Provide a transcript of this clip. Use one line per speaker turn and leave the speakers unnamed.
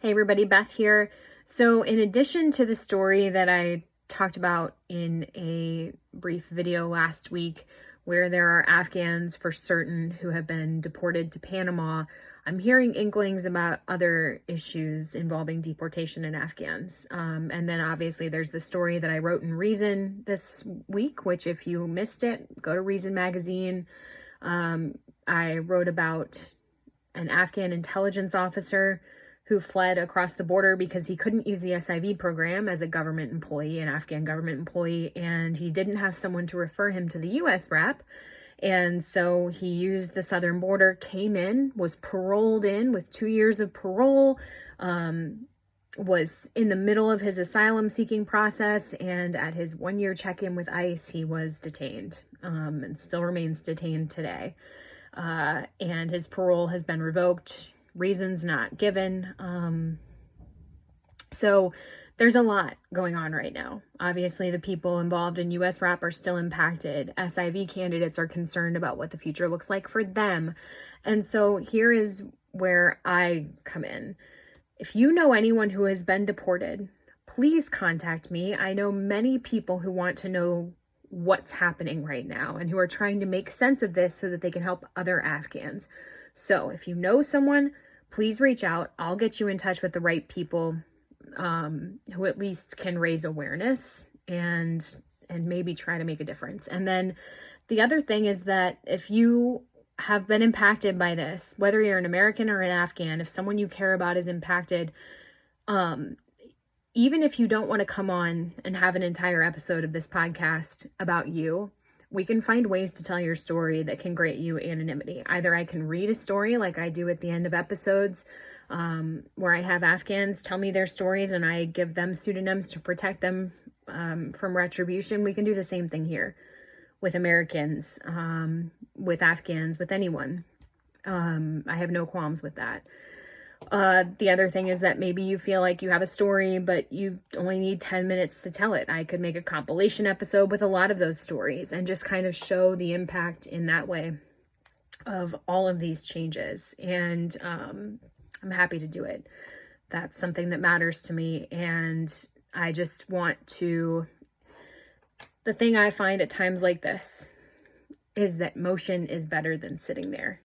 Hey everybody, Beth here. So in addition to the story that I talked about in a brief video last week, where there are Afghans for certain who have been deported to Panama, I'm hearing inklings about other issues involving deportation in Afghans. And then obviously there's the story that I wrote in Reason this week, which if you missed it, go to Reason magazine. I wrote about an Afghan intelligence officer who fled across the border because he couldn't use the SIV program as a government employee, an Afghan government employee, and he didn't have someone to refer him to the US rep. And so he used the southern border, came in, was paroled in with 2 years of parole, was in the middle of his asylum seeking process, and at his 1-year check-in with ICE, he was detained, and still remains detained today. And his parole has been revoked, reasons not given. So there's a lot going on right now. Obviously, the people involved in US RAP are still impacted. SIV candidates are concerned about what the future looks like for them. And so here is where I come in. If you know anyone who has been deported, please contact me. I know many people who want to know what's happening right now and who are trying to make sense of this so that they can help other Afghans. So if you know someone, please reach out. I'll get you in touch with the right people who at least can raise awareness and maybe try to make a difference. And then the other thing is that if you have been impacted by this, whether you're an American or an Afghan, if someone you care about is impacted, even if you don't want to come on and have an entire episode of this podcast about you, we can find ways to tell your story that can grant you anonymity. Either I can read a story like I do at the end of episodes, where I have Afghans tell me their stories and I give them pseudonyms to protect them from retribution. We can do the same thing here with Americans, with Afghans, with anyone. I have no qualms with that. The other thing is that maybe you feel like you have a story, but you only need 10 minutes to tell it. I could make a compilation episode with a lot of those stories and just kind of show the impact in that way of all of these changes. And I'm happy to do it. That's something that matters to me. And I just want to, the thing I find at times like this is that motion is better than sitting there.